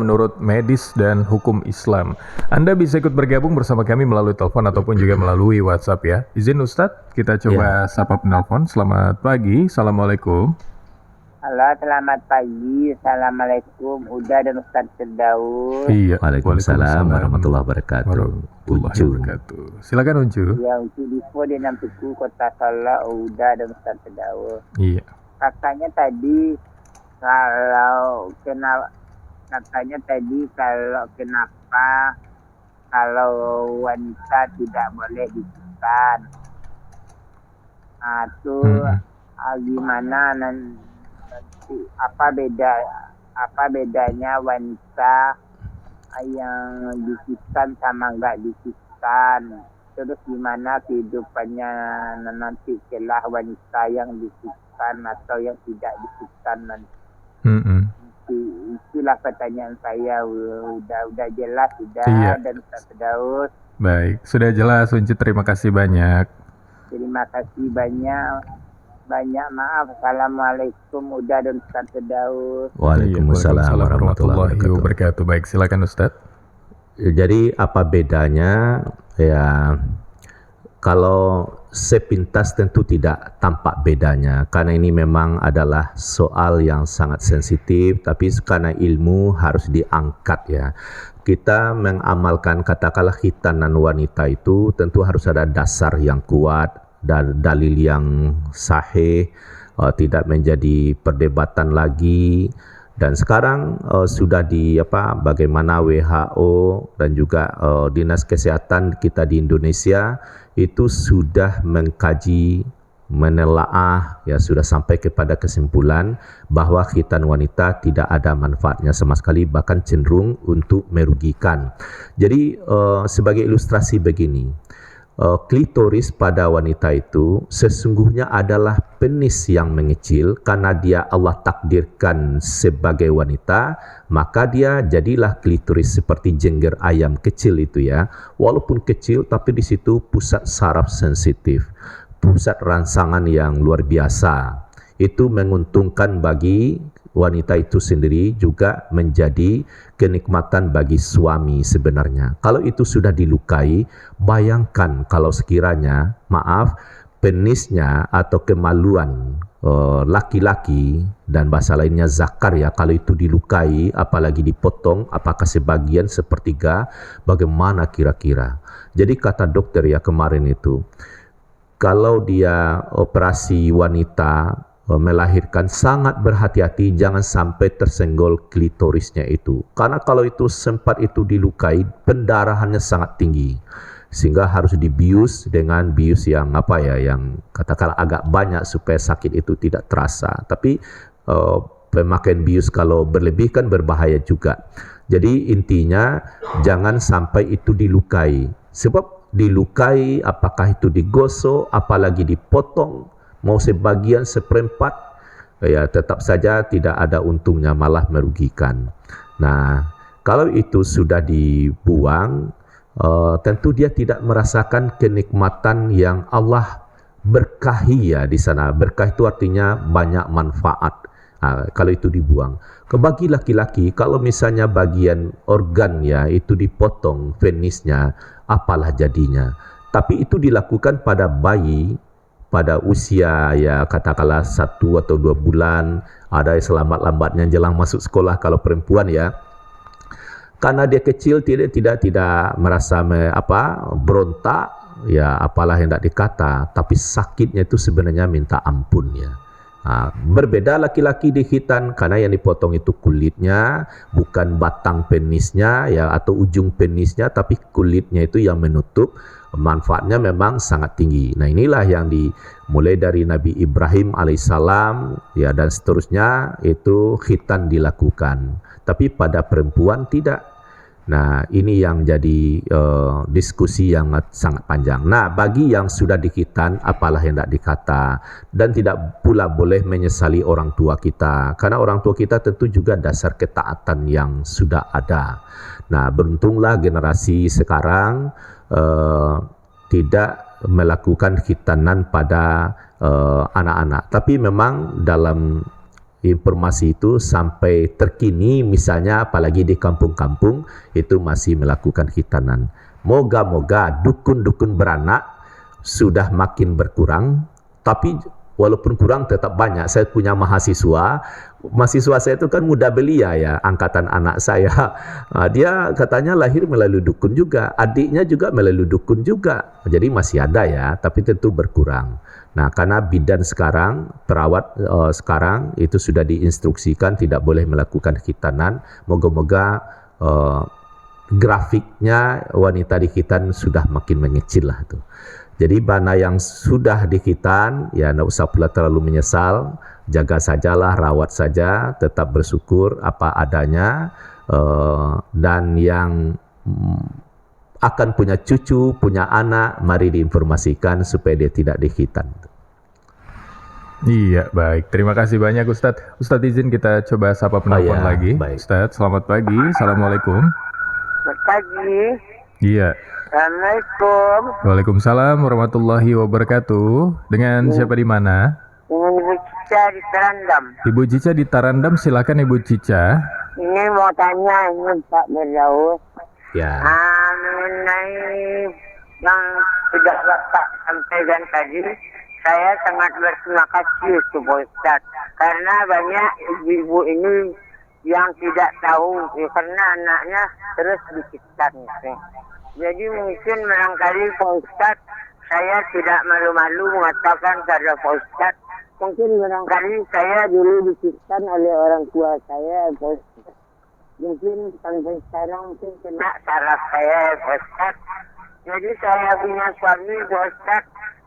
menurut medis dan hukum Islam. Anda bisa ikut bergabung bersama kami melalui telepon ataupun juga melalui WhatsApp ya. Izin Ustadz, kita coba sapa penelpon. Selamat pagi, Assalamualaikum. Halo, selamat pagi. Assalamualaikum. Uda dan Ustadz Firdaus. Iya, Waalaikumsalam warahmatullahi wabarakatuh. Silakan Uncu. Ya, Uncu Dipo di Nampiku, Kota Solo, Uda dan Ustadz Firdaus. Iya. Katanya tadi kenapa kalau wanita tidak boleh disiksa. Gimana nanti apa bedanya wanita yang disiksa sama nggak disiksa? Terus gimana kehidupannya nanti setelah wanita yang disiksa atau yang tidak disiksa nanti? Itulah pertanyaan saya. Udah jelas Iya. Dan Ustaz Firdaus. Baik, sudah jelas Uncu, terima kasih banyak. Terima kasih banyak. Maaf. Assalamualaikum Uda dan Ustaz Firdaus. Waalaikumsalam warahmatullahi wabarakatuh. Baik, silakan Ustadz. Jadi apa bedanya ya? Kalau sepintas tentu tidak tampak bedanya, karena ini memang adalah soal yang sangat sensitif, tapi karena ilmu harus diangkat ya. Kita mengamalkan katakanlah khitanan wanita itu tentu harus ada dasar yang kuat dan dalil yang sahih, tidak menjadi perdebatan lagi. Dan sekarang sudah bagaimana WHO dan juga Dinas Kesehatan kita di Indonesia itu sudah mengkaji, menelaah, ya sudah sampai kepada kesimpulan bahwa khitan wanita tidak ada manfaatnya sama sekali, bahkan cenderung untuk merugikan. Jadi sebagai ilustrasi begini, klitoris pada wanita itu sesungguhnya adalah penis yang mengecil. Karena dia Allah takdirkan sebagai wanita, maka dia jadilah klitoris seperti jengger ayam kecil itu ya. Walaupun kecil, tapi di situ pusat saraf sensitif, pusat rangsangan yang luar biasa. Itu menguntungkan bagi wanita itu sendiri, juga menjadi kenikmatan bagi suami sebenarnya. Kalau itu sudah dilukai, bayangkan kalau sekiranya, penisnya atau kemaluan laki-laki dan bahasa lainnya zakar ya, kalau itu dilukai, apalagi dipotong, apakah sebagian sepertiga, bagaimana kira-kira? Jadi kata dokter ya kemarin itu, kalau dia operasi wanita melahirkan, sangat berhati-hati jangan sampai tersenggol klitorisnya itu, karena kalau itu sempat itu dilukai, pendarahannya sangat tinggi sehingga harus dibius dengan bius yang yang katakanlah agak banyak supaya sakit itu tidak terasa. Tapi pemakaian bius kalau berlebih kan berbahaya juga. Jadi intinya jangan sampai itu dilukai, sebab dilukai apakah itu digosok apalagi dipotong, mau sebagian seperempat, ya tetap saja tidak ada untungnya, malah merugikan. Nah, kalau itu sudah dibuang, tentu dia tidak merasakan kenikmatan yang Allah berkahi ya di sana. Berkah itu artinya banyak manfaat. Kalau itu dibuang. Bagi laki-laki, kalau misalnya bagian organ ya itu dipotong penisnya, apalah jadinya. Tapi itu dilakukan pada bayi pada usia ya katakanlah 1 atau 2 bulan, ada yang selamat-lambatnya jelang masuk sekolah kalau perempuan ya. Karena dia kecil tidak merasa berontak ya, apalah yang tidak dikata, tapi sakitnya itu sebenarnya minta ampun ya. Berbeda laki-laki di khitan, karena yang dipotong itu kulitnya, bukan batang penisnya ya atau ujung penisnya, tapi kulitnya itu yang menutup. Manfaatnya memang sangat tinggi. Nah, inilah yang dimulai dari Nabi Ibrahim alaihissalam ya dan seterusnya, itu khitan dilakukan. Tapi pada perempuan tidak. Nah, ini yang jadi diskusi yang sangat panjang. Nah, bagi yang sudah dikhitan, apalah yang tidak dikata. Dan tidak pula boleh menyesali orang tua kita. Karena orang tua kita tentu juga dasar ketaatan yang sudah ada. Nah, beruntunglah generasi sekarang tidak melakukan khitanan pada anak-anak. Tapi memang dalam informasi itu sampai terkini, misalnya apalagi di kampung-kampung itu masih melakukan khitanan. Moga-moga dukun-dukun beranak sudah makin berkurang, tapi walaupun kurang tetap banyak. Saya punya mahasiswa saya itu kan muda belia ya, angkatan anak saya. Dia katanya lahir melalui dukun juga, adiknya juga melalui dukun juga. Jadi masih ada ya, tapi tentu berkurang. Nah, karena bidan sekarang, perawat sekarang itu sudah diinstruksikan tidak boleh melakukan khitanan. Moga-moga grafiknya wanita di khitan sudah makin mengecil lah tuh. Jadi mana yang sudah di khitan, ya tidak usah pula terlalu menyesal, jaga sajalah, rawat saja, tetap bersyukur apa adanya, dan yang akan punya cucu, punya anak, mari diinformasikan supaya dia tidak di khitan. Iya, baik. Terima kasih banyak Ustadz. Ustadz izin kita coba sapa penelpon lagi. Baik. Ustadz, selamat pagi. Assalamualaikum. Selamat pagi. Iya. Assalamualaikum. Waalaikumsalam warahmatullahi wabarakatuh. Dengan siapa di mana? Dengan Ibu Cica di Terandam. Ibu Cica di Tarandam, silakan Ibu Cica. Ini mau tanya ini Pak Firdaus. Ya. Mengenai yang sudah Bapak sampaikan tadi, saya sangat berterima kasih Pak Ustaz. Karena banyak ibu-ibu ini yang tidak tahu karena anaknya terus dikhitan. Jadi mungkin barangkali Pak Ustaz, saya tidak malu-malu mengatakan kepada Pak Ustaz, mungkin barangkali saya dulu dikhitan oleh orang tua saya, Pak Ustaz. Mungkin sampai sekarang mungkin kena saraf saya, Pak Ustaz. Jadi saya punya suami, Pak Ustaz,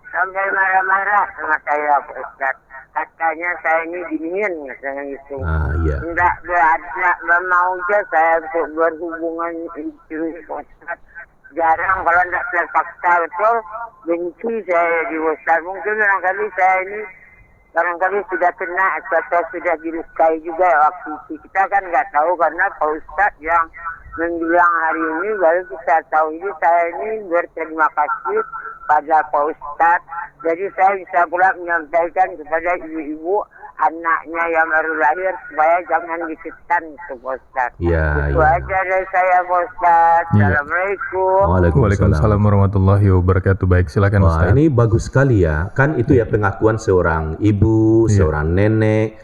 sampai marah-marah sama saya, Pak Ustaz. Katanya saya ini dingin dengan itu. Iya. Tidak mau aja saya untuk berhubungan itu, Pak Ustaz. Jarang kalau tidak terpaksa betul, benci saya di Ustaz. Mungkin barangkali saya ini sudah kena atau sudah dilukai juga waktu itu. Kita kan nggak tahu karena Pak Ustaz yang menbilang hari ini baru kita tahu. Jadi saya ini berterima kasih pada Pak Ustaz. Jadi saya bisa pula menyampaikan kepada ibu-ibu anaknya yang baru lahir supaya jangan dikhitan itu Pak Ustaz. Ya, Itu aja dari saya Pak Ustaz. Ya. Assalamualaikum. Waalaikumsalam warahmatullahi wabarakatuh. Baik, silakan Wah, Ustaz. ini bagus sekali ya. Kan itu ya pengakuan seorang ibu, seorang nenek.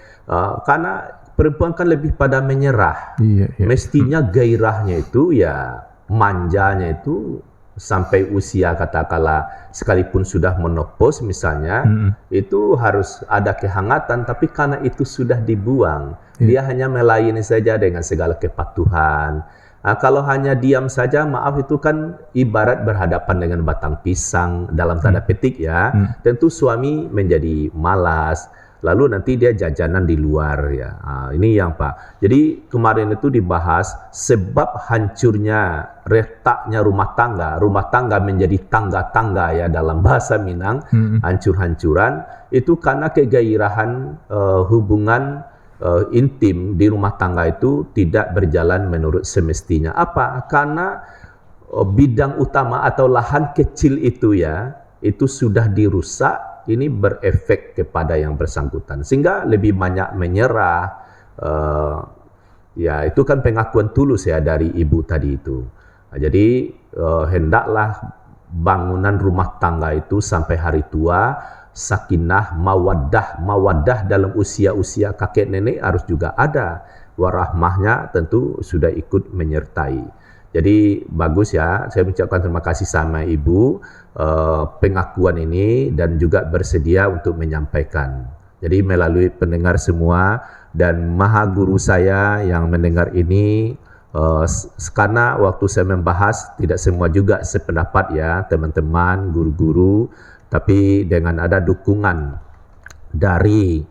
Karena perempuan kan lebih pada menyerah. Iya. Mestinya gairahnya itu ya, manjanya itu sampai usia katakanlah sekalipun sudah menopause misalnya, itu harus ada kehangatan, tapi karena itu sudah dibuang, dia hanya melayani saja dengan segala kepatuhan. Kalau hanya diam saja, maaf, itu kan ibarat berhadapan dengan batang pisang dalam tanda petik ya. Tentu suami menjadi malas, lalu nanti dia jajanan di luar ya. Ini yang Pak. Jadi kemarin itu dibahas sebab hancurnya, retaknya rumah tangga menjadi tangga-tangga ya dalam bahasa Minang, hancur-hancuran itu karena kegairahan hubungan intim di rumah tangga itu tidak berjalan menurut semestinya. Apa? Karena bidang utama atau lahan kecil itu ya, itu sudah dirusak. Ini berefek kepada yang bersangkutan sehingga lebih banyak menyerah. Ya itu kan pengakuan tulus ya dari ibu tadi itu. Jadi hendaklah bangunan rumah tangga itu sampai hari tua sakinah, mawaddah dalam usia-usia kakek nenek harus juga ada. Warahmahnya tentu sudah ikut menyertai. Jadi bagus ya, saya mengucapkan terima kasih sama ibu pengakuan ini dan juga bersedia untuk menyampaikan. Jadi melalui pendengar semua dan maha guru saya yang mendengar ini, karena waktu saya membahas tidak semua juga sependapat ya teman-teman, guru-guru, tapi dengan ada dukungan dari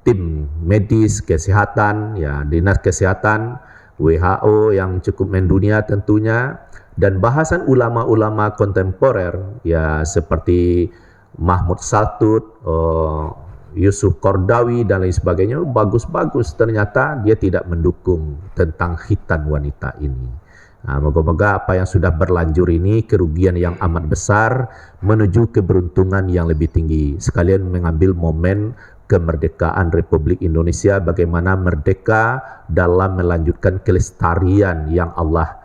tim medis kesehatan, ya dinas kesehatan, WHO yang cukup mendunia tentunya, dan bahasan ulama-ulama kontemporer ya seperti Mahmud Saltut, Yusuf Qardawi dan lain sebagainya, bagus-bagus. Ternyata dia tidak mendukung tentang khitan wanita ini. Moga-moga apa yang sudah berlanjur ini kerugian yang amat besar menuju keberuntungan yang lebih tinggi. Sekalian mengambil momen kemerdekaan Republik Indonesia, bagaimana merdeka dalam melanjutkan kelestarian yang Allah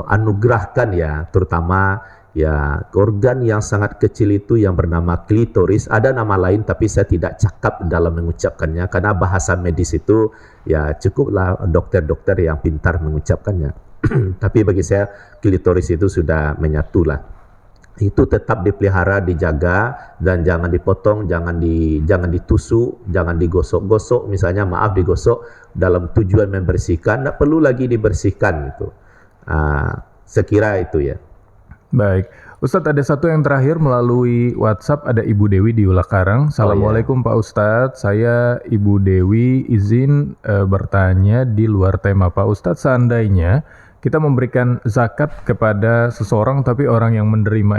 anugerahkan ya, terutama ya organ yang sangat kecil itu yang bernama klitoris. Ada nama lain tapi saya tidak cakap dalam mengucapkannya karena bahasa medis itu ya cukuplah dokter-dokter yang pintar mengucapkannya. Tapi bagi saya klitoris itu sudah menyatulah. Itu tetap dipelihara, dijaga, dan jangan dipotong, jangan ditusuk, jangan digosok-gosok. Misalnya maaf digosok dalam tujuan membersihkan, tidak perlu lagi dibersihkan itu. Sekira itu ya. Baik, Ustadz, ada satu yang terakhir melalui WhatsApp, ada Ibu Dewi di Ulakarang. Assalamualaikum Pak Ustadz, saya Ibu Dewi izin bertanya di luar tema Pak Ustadz. Seandainya kita memberikan zakat kepada seseorang tapi orang yang menerima